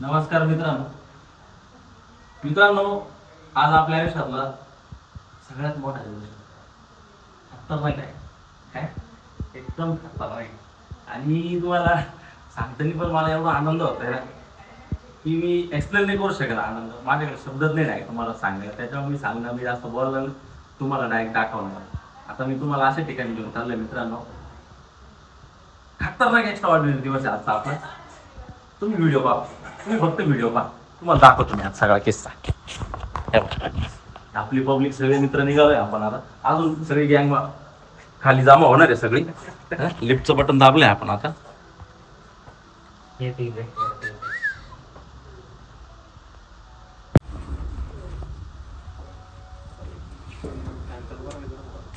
नमस्कार मित्रांनो. मित्रांनो, आज आपल्या आयुष्यातला सगळ्यात मोठा दिवस खतरनाक आहे. काय एकदम खतरनाक आहे. आणि तुम्हाला सांगताना पण मला एवढा आनंद होतोय ना की मी एक्सप्लेन नाही करू शकत. आनंद माझ्याकडे शब्दच नाही आहे तुम्हाला सांगायला. त्याच्यामुळे मी सांगणार, मी जास्त बोललं तुम्हाला डायरेक्ट दाखवणार. आता मी तुम्हाला अशा ठिकाणी घेऊन चाललोय मित्रांनो. खतरनाक एक्स्ट्रा ऑर्डिनरी दिवस आहे आजचा आपला. तुम्ही व्हिडिओ पहा, तुम्ही फक्त व्हिडिओ पहा, तुम्हाला दाखवतो मी आज सगळा किस्सा. हे बघा. आपली पब्लिक सगळे मित्र निघालोय आपण आता. अजून सगळी गँग खाली जमा होणार आहे सगळी. लिफ्टचं बटन दाबलंय आपण आता.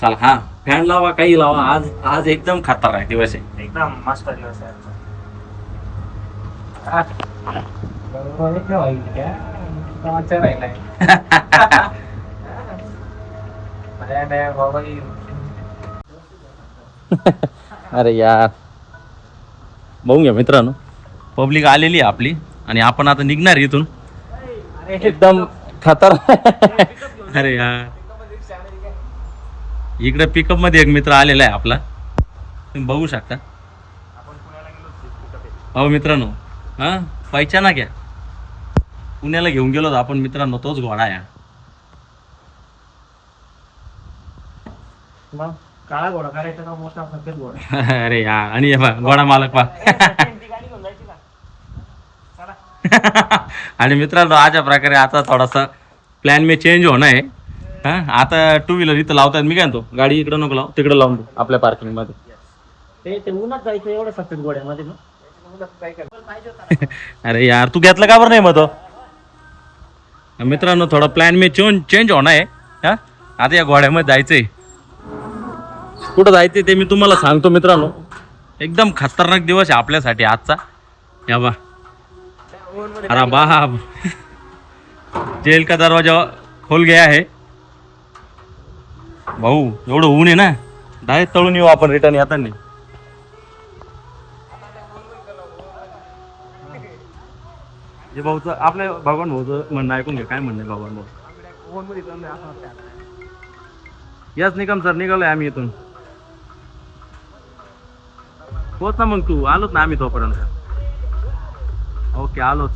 चला, हा फॅन लावा, काही लावा. आज आज एकदम खतरनाक दिवस आहे. एकदम मस्त दिवस आहे. अरे यार, बघून घ्या मित्रांनो, पब्लिक आलेली आहे आपली आणि आपण आता निघणार इथून. एकदम खतरनाक. अरे यार, इकडे पिकअप मध्ये एक मित्र आलेला आहे आपला, तुम्ही बघू शकता. हो मित्रांनो, हा पहिचाना घ्या. पुण्याला घेऊन गेलो आपण मित्रांनो, तोच घोडा आहे. मग काळा घोडा करायचा का मोठा सफेद घोडा? अरे यार, आणि हे बघ, घोडा मालक पा. ती गाडी घेऊन जायची का? चला. आणि मित्रांनो, अशा प्रकारे आता थोडासा प्लॅन मी चेंज होणं आहे. हा, आता टू व्हीलर इथं लावतात. मी काय म्हणतो, गाडी इकडं नको लावू, तिकडे लावून देऊ आपल्या पार्किंग मध्ये. ते उन्हात जायचं एवढं सफेद घोड्यामध्ये ना. अरे यार, तू घेतलं का बरं नाही मग तो? मित्रांनो, थोडा प्लॅन मी चेंज होणार आहे. हा, आता या घोड्यामध्ये जायचंय. कुठं जायचंय ते मी तुम्हाला सांगतो मित्रांनो. एकदम खतरनाक दिवस आहे आपल्यासाठी आजचा. या बा, अरे बाप, जेल का दरवाजा खोल गया है भाऊ. एवढं ऊन आहे ना, डायरेक्ट तळून येऊ आपण रिटर्न येताना. जे भाऊचं, आपल्या भगवान भाऊचं म्हणणं ऐकून घ्या. काय म्हणणं आहे भगवान भाऊ? यस निकम सर, निघालोय आम्ही इथून. होत ना, मग तू आलोच ना आम्ही तोपर्यंत. ओके, आलोच.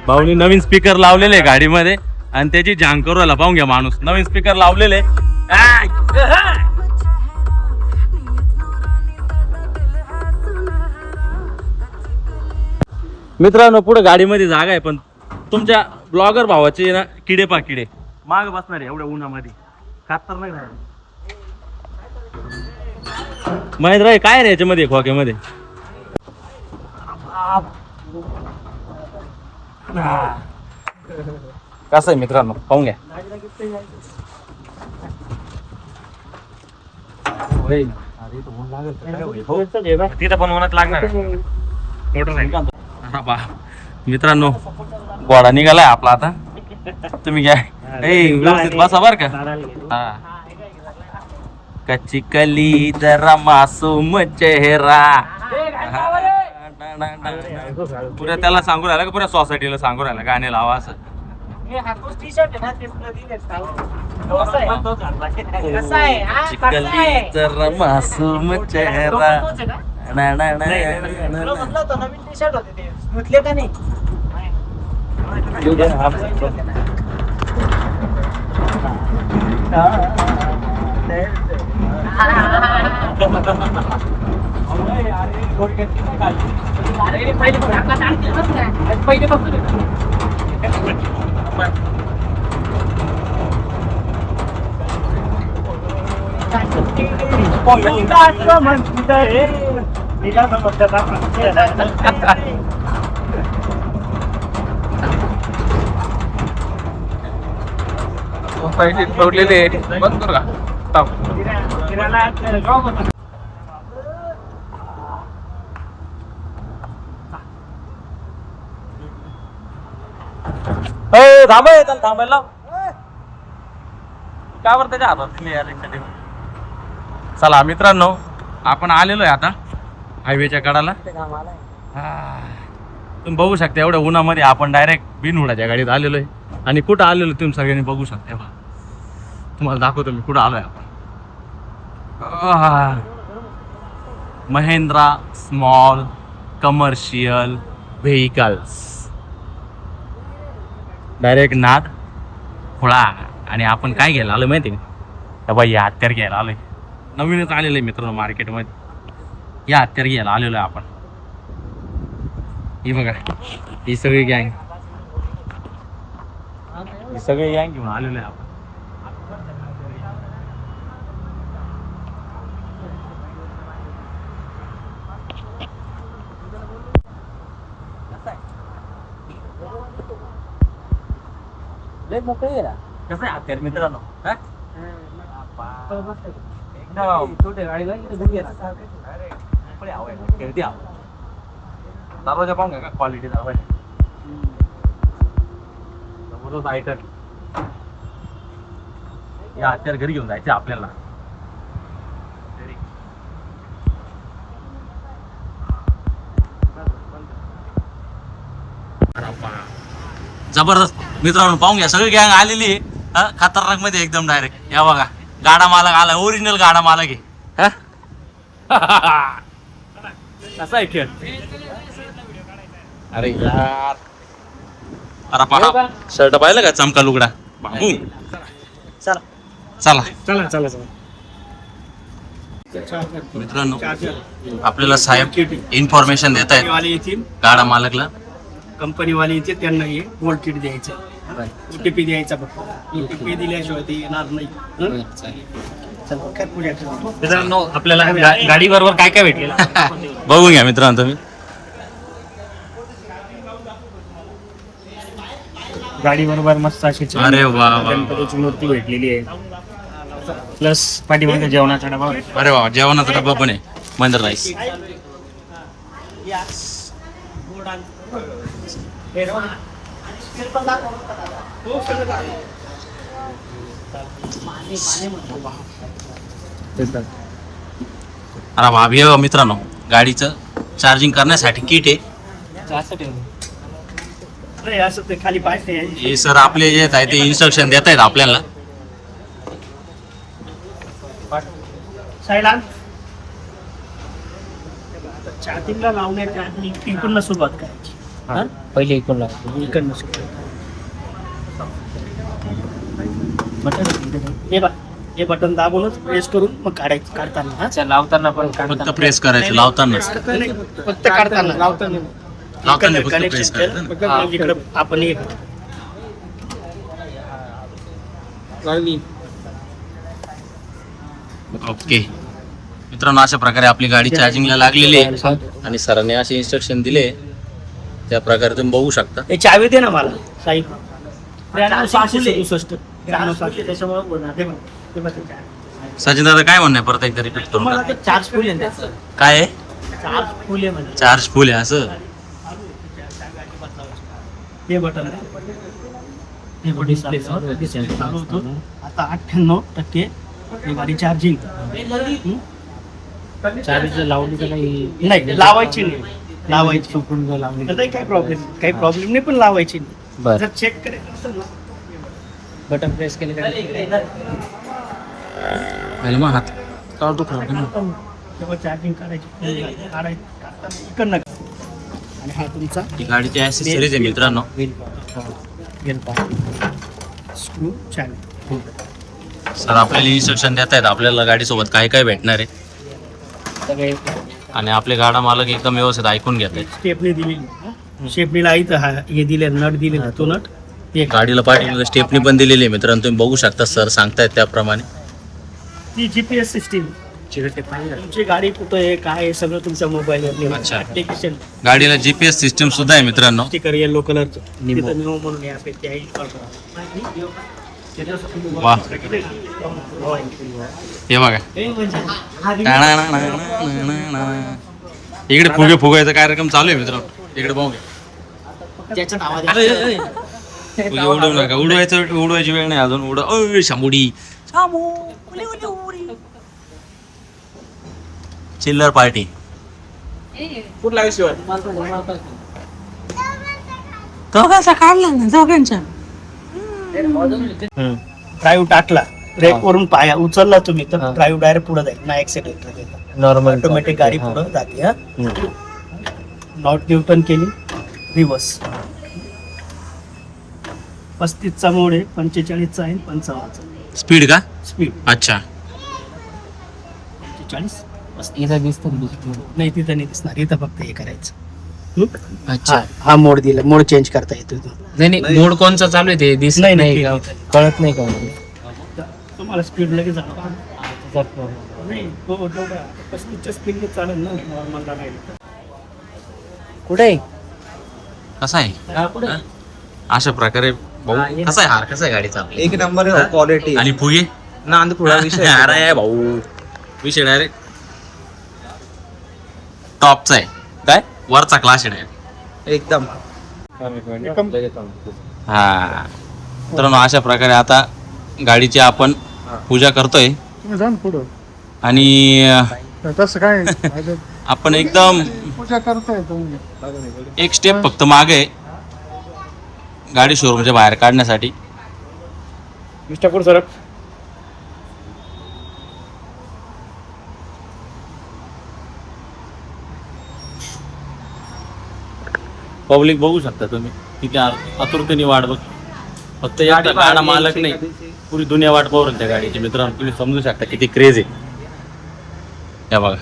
भाऊनी नवीन स्पीकर लावलेले गाडीमध्ये आणि त्याची झांग करू राहिला. पाहून घ्या माणूस, नवीन स्पीकर लावलेले. मित्रांनो, पुढे गाडीमध्ये जागा आहे, पण तुमच्या ब्लॉगर भावाचे ना किडे पा किडे माग बसणार आहे एवढ्या उन्हामध्ये. खतरनाक झालं. महेंद्र काय रे याच्यामध्ये खोक्यामध्ये? कसं आहे मित्रांनो, पाहून घ्या. तिथं पण उन्हात लागणार. मित्रांनो, घोडा निघालाय आपला आता. तुम्ही घ्या, व्यवस्थित बसा बर का. हा, कच्ची कली जरा मासूम चेहरा. पुऱ्या त्याला सांगू राहिला का, पुऱ्या सोसायटीला सांगू राहिला गाणे लावा असं. चिकली जरा मासूम चेहरा. नवीन टी शर्ट होते ते धुतले का नाही? बंद करू का? थांबायला लाव. का बरं त्याच्या हातात? चला मित्रांनो, आपण आलेलो आहे आता हायवेच्या कडाला. तुम्ही बघू शकता एवढ्या उन्हामध्ये आपण डायरेक्ट बिनहुडाच्या गाडीत आलेलो आहे. आणि कुठं आलेलो तुम्ही सगळ्यांनी बघू शकता. बा तुम्हाला दाखवतो मी कुठं आलोय आपण. Mahindra small commercial vehicles, direct नाद खोळा. आणि आपण काय घ्यायला आलो माहिती का बाई, या हत्यार घ्यायला आलोय. नवीनच आलेलं आहे मित्रांनो मार्केटमध्ये. या हत्यार घ्यायला आलेलो आहे आपण. ही बघा ही सगळी गँग, ही सगळी गँग घेऊन आलेलो आहे आपण. कसं आहे हत्यार मित्रांनो? एकदम छोटे गाडीला खेळती आवाज. दरवाजा पाहून घ्या का क्वालिटी दरवाजा. जबरदस्त आयटम. या हत्यार घरी घेऊन जायचे आपल्याला. जबरदस्त मित्रांनो पाहून घ्या सगळी गँग आलेली आहे. खतरनाक मध्ये एकदम डायरेक्ट. या बघा गाडा मालक आला, ओरिजिनल गाडा मालक आहे. कसा आहे खेळ? अरे यार, अरे पहा शर्ट पाहिलं का चमका लुगडा. चला चला चला मित्रांनो आपल्याला साहेब इन्फॉर्मेशन देत आहेत वाले येतील, गाडा मालकला. कंपनी वाले येतील, त्यांना हे गोल्ड किट द्यायचं, ओटीपी द्यायचा. फक्त ओटीपी दिल्याशिवाय ते येणार नाही. मित्रांनो आपल्याला गाडी बरोबर काय काय भेटेल बघून घ्या मित्रांनो तुम्ही. गाडी बरोबर मस्त अशी अरे वा वा. गणपतीची मूर्ती भेटलेली आहे, प्लस पाठीमागे जेवणाचा डबा. अरे वा, जेवणाचा डब्बा पण आहे मंदिर राईस. अरे वा, हे मित्रांनो गाडीचं चार्जिंग करण्यासाठी किट आहे. असं ते खाली पाहिजे. हे सर आपले जे आहे ते इन्स्ट्रक्शन देत आहेत आपल्याला. चार्जिंगला लावण्याच्या आधी इकडनं सुरुवात करायची. पहिले इकडून लावतो. इकडनं सुरुवात. हे बटन दाबूनच प्रेस करून मग काढायचं. काढताना अच्छा, लावताना पण फक्त प्रेस करायचं, लावताना फक्त काढताना लावताना लावताना फक्त कनेक्शन प्रेस करायचं ना. केलं इकडं आपण एक ओके मित्रांनो अशा प्रकारे आपली गाडी चार्जिंगला लागलेली आहे. आणि सरांनी असे इन्स्ट्रक्शन दिले त्या प्रकारे तुम्ही बघू शकता. हे चावी दे ना मला साई. 9367 त्याच्यामुळे बोलणार. ते बघ. सचिन दादा काय म्हणणं आहे परत एकदा रिपीट करून मला टाका. ते चार्ज फुल आहे त्याचं. काय आहे? चार्ज फुल आहे म्हणजे चार्ज फुल आहे असं. हे बटन आहे. हे बटन डिस्प्ले चालू होतो. आता 98% ही गाडी चार्जिंग. चार्ज लावली का नाही? नाही लावायची नाही. लावायची चुकून जर लावली तर काही प्रॉब्लेम नाही, पण लावायची नाही. बरं. जर चेक करायचं असेल ना, बटन प्रेस केले का? मग हात का दुखला? तेव्हा चार्जिंग करायची. काढताना इकडनं. आणि हा तुमचा ही गाडीची ॲक्सेसरीज आहे मित्रांनो. Screw channel. सर आपल्याला इन्स्ट्रक्शन देत आहेत आपल्याला गाडीसोबत काय काय भेटणार आहे. सगळे आणि आपले गाडा मालक एकदम व्यवस्थित ऐकून घेत आहेत. स्टेपनी दिलेली. स्टेपनीला इथं हा हे दिले नट दिले तो नट. गाडीला पाठीमागे स्टेपनी पण दिलेली आहे मित्रांनो, तुम्ही बघू शकता सर सांगतायत त्याप्रमाणे. ती GPS सिस्टीम. तुमची गाडी कुठं आहे काय आहे सगळं तुमच्या मोबाईलवर. अच्छा. ऍप्लिकेशन. गाडीला GPS सिस्टम सुद्धा आहे मित्रांनो. स्टिकर येलो कलरचं. निमो. तिथं निमो म्हणून या पे त्या वा हे बघा इकडे फुगे फुगायचा कार्यक्रम चालू आहे मित्रांनो. इकडे पाहू त्याच्यात आवाज फुगे उडवू नका. उडवायची वेळ नाही अजून. शांबुडी चिल्लर पार्टी. कुठला विषय दोघांचा काढला ना दोघांचा. ड्राईव्ह टाकला ब्रेक वरून पाया उचलला तुम्ही तर ड्राईव्ह डायरेक्ट पुढे जाईल ना ऍक्सिडेंट देता नॉर्मल ऑटोमॅटिक गाडी पुढे जाते. हा नॉट न्यूटन केली रिवर्स 35चा मोड आहे 45चा आहे 55चा स्पीड का? स्पीड. अच्छा. 45 इथं दिसतो नाही तिथं नाही दिसणार इथं फक्त हे करायचं. अच्छा हा मोड दिला मोड चेंज करता येतो नाही नाही मोड कोणचा चालू आहे ते दिसत नाही, नाही नाही, का? कळत नाही का तुम्हाला स्पीड लगेच नाही तो 35च्या स्पीडने चालेल ना नॉर्मलला नाही. कुठे कसा आहे अशा प्रकारे भाऊ कसा आहे हार कसा आहे गाडीचा एक नंबर क्वालिटी आणि फुगे नांद पुढा विषय अरे भाऊ विषय डायरेक्ट टॉपचा आहे काय वरचा क्लास आहे डायरेक्ट एकदम हा. तर मग अशा प्रकारे आता गाडीची आपण पूजा करतोय आणि तसं काय आपण एकदम पूजा करताय तुम्ही. एक स्टेप फक्त मागे गाडी शोरूमच्या बाहेर काढण्यासाठी. मिस्टर सर पब्लिक बघू शकता तुम्ही किती आतुरतेने वाट बघ. फक्त एकटा गाडा मालक नाही पुरी दुनिया वाट पाहून त्या गाडीची. मित्रांनो तुम्ही समजू शकता किती क्रेज आहे. या बघा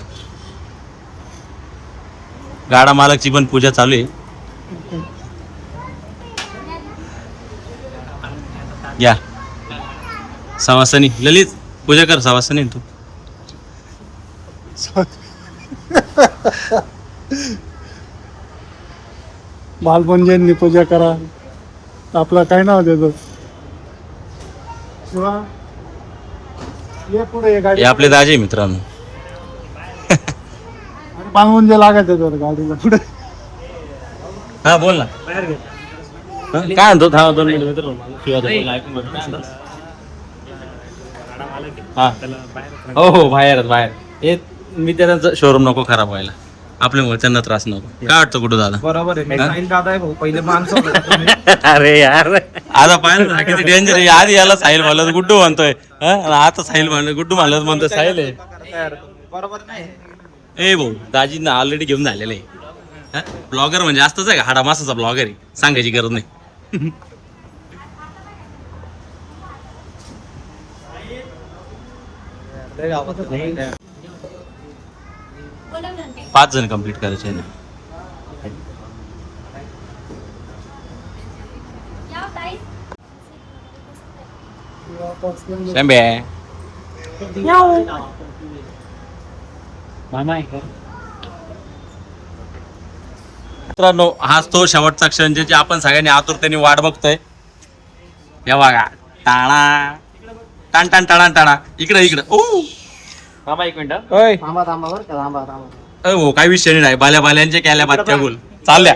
गाडा मालकची पण पूजा चालू आहे. या सवासनी ललित पूजा कर सवासनी तू. बालपंजांनी पूजा करा. आपलं काय नाव देतो शिवा ये पुढे ये गाडी हे आपले दाजे आहे मित्रांनो. बांधून जे लागायचं गाडीला पुढे. हा बोल ना हा, काय म्हणतो थांबा 2 मिनिट मित्रांनो. शिवा दादा ऐकून बघ. काय म्हणतो? हा हो हो बाहेरच बाहेर हे मी त्यांचा शोरूम नको खराब व्हायला आपल्यामुळे त्यांना त्रास नको. काय वाटतं कुठं दादा? बरोबर आहे साहिल दादा आहे भाऊ पहिले माणसं होते तुम्ही. अरे यार आता पाहिलं ना किती डेंजर आहे. आधी याला साहिल म्हणलं गुड्डू म्हणतोय आणि आता साहिल म्हणलं गुड्डू म्हणलं म्हणतोय साहिल आहे. बरोबर नाही ए भाऊ दाजींना ऑलरेडी घेऊन झालेलं आहे. ब्लॉगर म्हणजे असतच आहे का हाडा मासाचा ब्लॉगर आहे सांगायची गरज नाही. पाच जण कंप्लीट करायचे ना. शंभे मामा आहे का? मित्रांनो हाच तो शेवटचा क्षण ज्याची आपण सगळ्यांनी आतुरतेने वाट बघतोय. हे बघा टाणा टाण टाण टाणा टाणा इकडे इकडे. ओ मामा एक मिनिट थांबा थांबा बरं का थांबा थांबा. हो काही विषय नाही. बाल्या बाल्यांच्या केल्या बातच्या बोल चालल्या.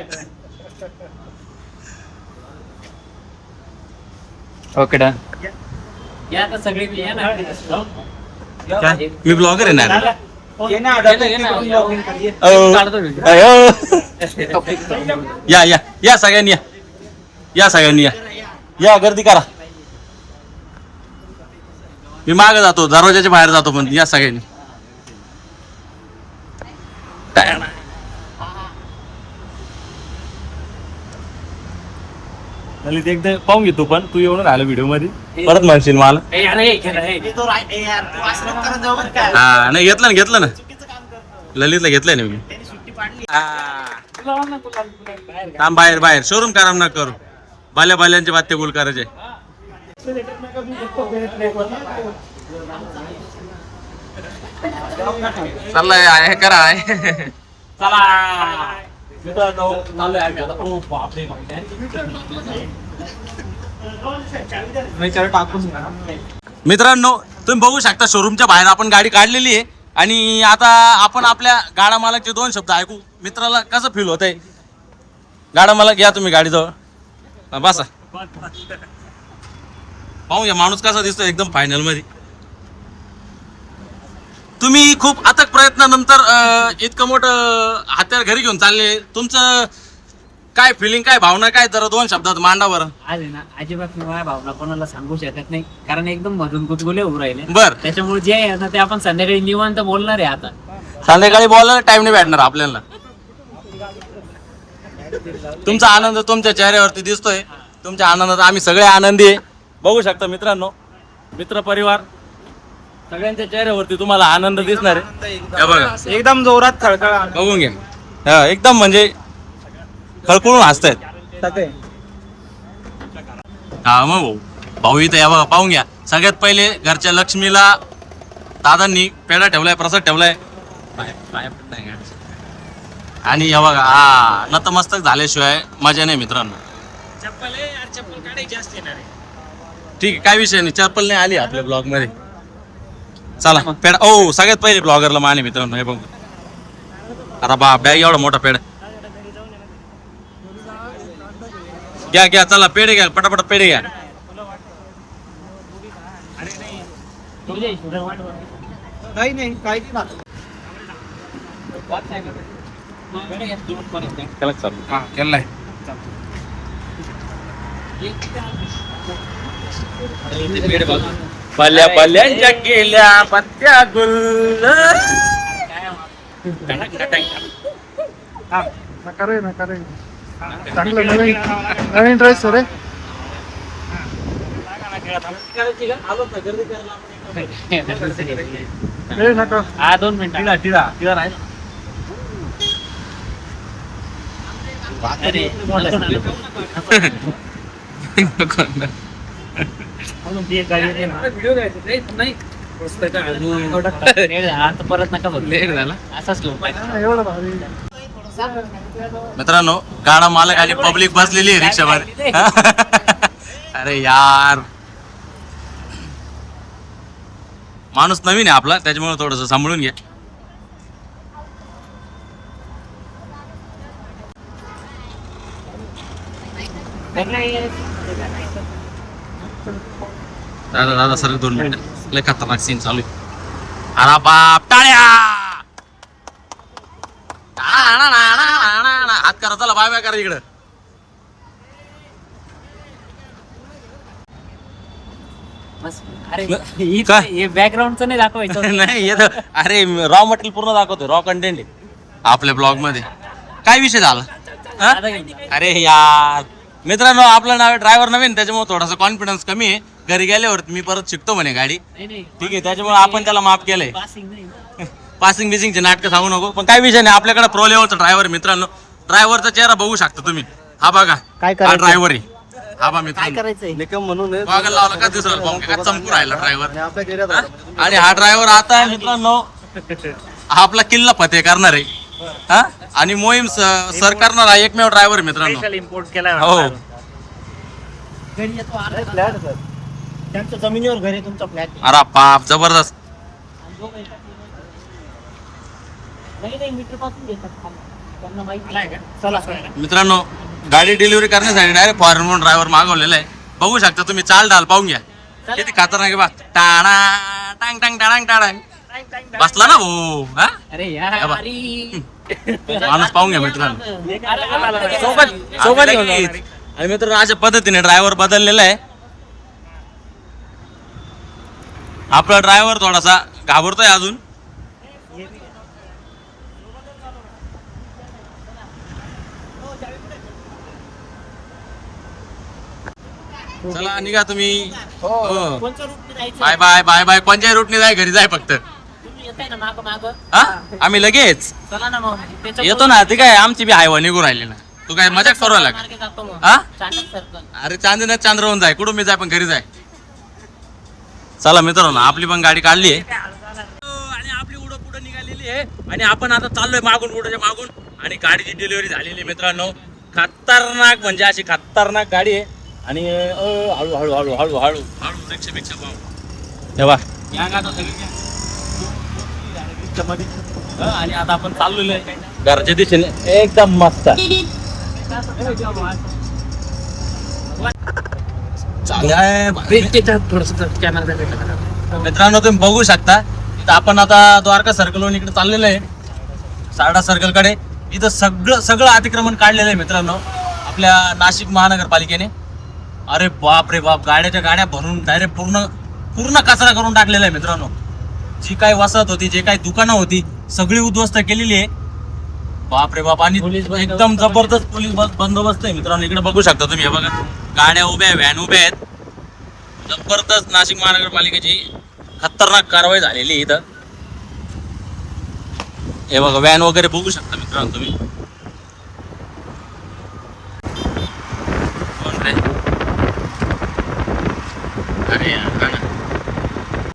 ओके डन या आता सगळे या ना. काय? मी ब्लॉगर आहे ना. ये ना आधार कार्ड लॉगिन करिए. या या या सगळ्यांनी या या सगळ्यांनी या या गर्दी करा. मी मागे जातो दरवाजाच्या बाहेर जातो पण या सगळ्यांनी. ललित एकदा पाहून घेतो पण तू येऊन राहिला व्हिडिओ मध्ये परत म्हणशील मला. हा नाही घेतलं ना ललितला घेतलंय ना मी. थांब बाहेर बाहेर शोरूम कराम ना करू. बाल्या बाल्यांचे बात्ते गोल करायचे. चाललंय आहे करा आहे. चला मित्रांनो तुम्ही बघू शकता शोरूमच्या बाहेर आपण गाडी काढलेली आहे आणि आता आपण आपल्या गाडा मालकचे 2 शब्द ऐकू. मित्राला कसं फील होत आहे? गाडा मालक या तुम्ही गाडीजवळ बसा. पाहूया माणूस कसा दिसतो एकदम फायनल मध्ये. तुम्ही खूप अथक प्रयत्नानंतर इतकं मोठं हत्यार घरी घेऊन चालले. तुमचं काय फिलिंग, काय भावना, काय जरा 2 शब्दात मांडा बरं. आज आहे ना अजिबात मी माझ्या भावना कोणाला सांगू शकत नाही, कारण एकदम मधून गुदगुले उभं राहिले. बर, त्याच्यामुळे जे आहे ना ते आपण संध्याकाळी निवांत बोलणार आहे. आता संध्याकाळी बोलायला टाइम नाही भेटणार आपल्याला. तुमचा आनंद तुमच्या चेहऱ्यावरती दिसतोय. तुमच्या आनंदात आम्ही सगळे आनंदी आहे. बघू शकता मित्रांनो, मित्र परिवार सगळ्यांच्या चेहऱ्यावरती तुम्हाला आनंद दिसणार आहे. हे बघा, एकदम जोरात खळखळ बघून घ्या. हा, एकदम म्हणजे खळखळून हसतायत. हा मग भाऊ इथं या बघा, पाहून घ्या. सगळ्यात पहिले घरच्या लक्ष्मीला दादांनी पेढा ठेवलाय, प्रसाद ठेवलाय. आणि या बघा, हा नतमस्तक झाल्याशिवाय मजा नाही मित्रांनो. चप्पल काढायची असते ना रे. ठीक आहे, काय विषय नाही. चप्पल नाही आली आपल्या ब्लॉग मध्ये. चला पेढा. ओ सगळ्यात पहिले ब्लॉगरला माने मित्रांनो. हे बघ, अरे बा बॅग एवढा मोठा पेढा. घ्या घ्या, चला पेढे घ्या, पटापट पेढे घ्या. नाही काही नाही. हा केलाय. पल्ल्या पल्ल्यांच्या केल्या पत्त्या गुल्ल. नका रे चांगलं नवीन ड्रेस रे. नका हा 2 मिनिटं. टिळा राहील. अरे आता परत नका बघ. असाच लोक एवढं भारी. मित्रांनो, गाडा मालक आणि पब्लिक बसलेली आहे रिक्षामध्ये. अरे यार, माणूस नवीन आहे आपला, त्याच्यामुळे थोडस सांभाळून घ्या. दादा दादा सर 2 मिनिट. लय खतरनाक सीन चालू आहे. अरे बाप, टाळ्या. हात करा, चला बाय बाय करा इकडं. अरे काय? हे बॅकग्राऊंडचं नाही दाखवायचं. नाही येत. अरे रॉ मटेरियल पूर्ण दाखवतोय, रॉ कंटेंट आहे आपल्या ब्लॉग मध्ये. काय विषय झाला? हा? आता घेऊन. अरे यार मित्रांनो, आपलं नाव ड्रायव्हर नवीन, त्याच्यामुळे थोडासा कॉन्फिडन्स कमी आहे. घरी गेल्यावर मी परत शिकतो म्हणे गाडी. नाही ठीक आहे, त्याच्यामुळे आपण त्याला माफ केलंय. पासिंग नाही. पासिंग बिसिंगचे नाटकं सांगू नको. पण काय विषय नाही, आपल्याकडे प्रो लेवलचा ड्रायव्हर मित्रांनो. ड्रायव्हरचा चेहरा बघू शकता तुम्ही. हा बघा, काय हा करायचं? ड्रायव्हर आहे. हा बा मित्रांनो, करायचंय निकम म्हणून बघायला लावला का दिसला पाहून का चमकू राहिला ड्रायव्हर. आपल्या गेल्यात आणि हा ड्रायव्हर आता मित्रांनो आपला किल्ला फतेह करणार आहे. हा, आणि मोहीम सर करणार हा एकमेव ड्रायव्हर मित्रांनो. इम्पोर्ट केलाय. हो, घरी येतो फ्लॅट सर. त्यांच्या जमिनीवर घर आहे तुमचा फ्लॅट. अरे बाप, जबरदस्त. नाही मीटर पासून घेतात खाली. त्यांना माहिती आहे का? चला मित्रांनो, गाडी डिलिव्हरी करण्यासाठी डायरेक्ट फॉरेन म्हणून ड्रायव्हर मागवलेला आहे. बघू शकता तुम्ही, चाल ढाल पाहून घ्या किती खतरनाक आहे बा. टाणा टांग टांग टांग टांग बसला ना भाऊ. हा, अरे या यार बा. अरे. माणूस पाहून घ्या मित्रांनो. सोबत घेऊन जाणार. आणि मित्रांनो, अशा पद्धतीने ड्रायव्हर बदललेला आहे. आपला ड्रायव्हर थोडासा घाबरतोय अजून. चला निघा तुम्ही. हो, कोणच्या रूटने जायचं? Bye bye bye bye. कोणत्याही रूटने जाय, घरी जाय फक्त. तुम्ही येताय ना मागं मागं. हा, आम्ही लगेच चला ना मग. त्याच्या येतो ना. ती काय आमची बी हायवा निघू राहिली ना. तू काय मजाक करू लागला? मार्गे जातो मग. हा, चांडक सर्कल. अरे चांदीनं चांद्रवून जाय, कुठून मी जाय पण घरी जाय. चला मित्रांनो, आपली पण गाडी काढली आहे आणि आपली उडं पुढे निघालेली आहे. आणि आपण आता चाललोय मागून, उडच्या मागून. आणि गाडीची डिलिव्हरी झालेली आहे मित्रांनो. खतरनाक म्हणजे अशी खतरनाक गाडी आहे. आणि हळू हळू हळू हळू हळू हळू रिक्षापेक्षा पाहू तेव्हा या गाडा सगळी. आणि आता आपण चाललेलो आहे घरच्या दिशेने, एकदम मस्त. मित्रांनो, तुम्ही बघू शकता इथं आपण आता द्वारका सर्कलवरून इकडे चाललेलं आहे सारडा सर्कलकडे. इथं सगळं अतिक्रमण काढलेलं आहे मित्रांनो आपल्या नाशिक महानगरपालिकेने. अरे बाप रे बाप, गाड्याच्या गाड्या भरून डायरेक्ट पूर्ण कचरा करून टाकलेला आहे मित्रांनो. जी काही वसाहत होती, जे काही दुकानं होती, सगळी उद्ध्वस्त केलेली आहे. बाप रे बाप. आणि एकदम जबरदस्त पोलीस बंदोबस्त आहे मित्रांनो. इकडे बघू शकता तुम्ही, हे बघा गाड्या उभ्या आहे, व्हॅन उभ्या आहेत. जबरदस्त नाशिक महानगरपालिकेची खतरनाक कारवाई झालेली इथं. हे बघा व्हॅन वगैरे बघू शकता मित्रांनो तुम्ही. कोण रे? अरे यार,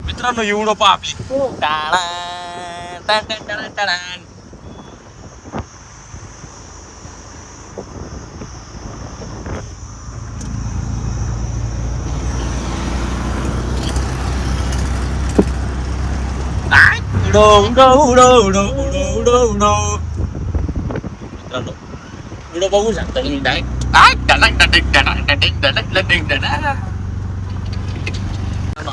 मित्रांनो एवढं पहा आपली टाळा, टाळा, टाळा, टाळा. उडो उडो उडो उडो उडो उडो उडो मित्रांनो उडो बघू शकता तुम्ही.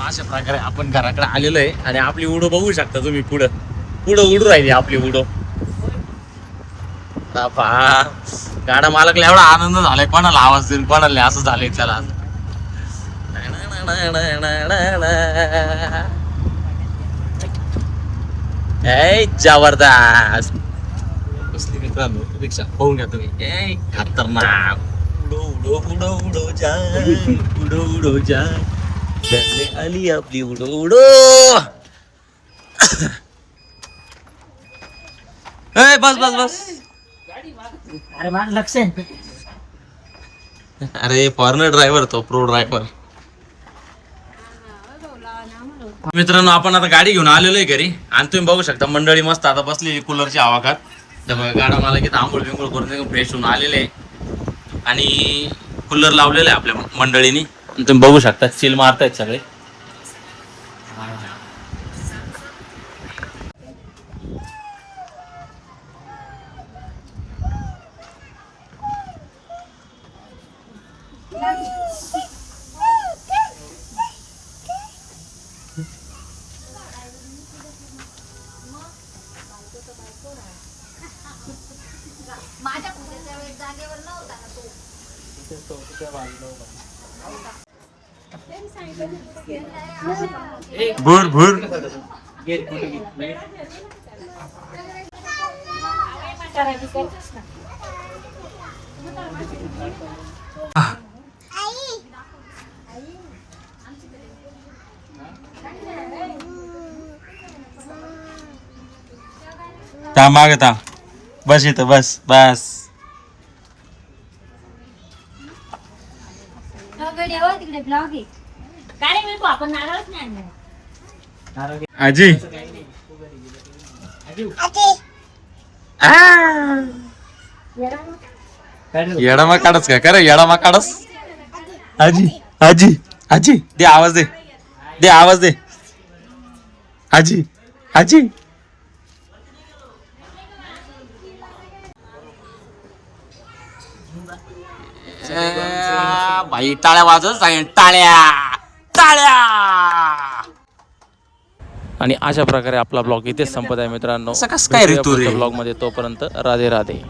अशा प्रकारे आपण घराकडे आलेलो आहे आणि आपली उडो बघू शकता तुम्ही. पुढं उडू राहिली आपली उडो. गाडा मालकला एवढा आनंद झालाय, कोणाला आवाज देऊन कोणाला नाही असं झालंय. चला जबरदस्त कसली मित्रांनो रिक्षा पाहून घ्या तुम्ही. खतरनाक. उडो उडो उडो उडो जा, उडो उडो जा, आली आपली उडो उडो. बस बस बस. अरे माझं लक्ष आहे. अरे फॉरेनर ड्रायव्हर तो, प्रो ड्रायव्हर. मित्रांनो आपण आता गाडी घेऊन आलेलो आहे घरी आणि तुम्ही बघू शकता मंडळी मस्त आता बसली कूलरची हवा खात. गाडा मला की आंघोळ बिंघोळ करून फ्रेश होऊन आलेले आहे आणि कूलर लावलेलं आहे आपल्या मंडळीनी. तुम्ही बघू शकता चिल मारतायत सगळे. माझ्या पूजेच्या वेळेस जागेवर नव्हता ना तो. भूर भूर. ता मागता बस इथं बस बस. तिकडे ब्लॉग आहे. काय रे मी आपण नारळच नाही आणलं. आजी येडामा काढस का खरं येडामा काढस. आजी आजी आजी दे आवाज दे, दे आवाज दे. आजी आजी. भाई टाळ्या वाजत टाळ्या टाळ्या. आणि अशा प्रकारे आपला ब्लॉग इथेच संपत आहे मित्रांनो. असं कसं काय रे तू रे? ब्लॉग मध्ये तोपर्यंत राधे राधे.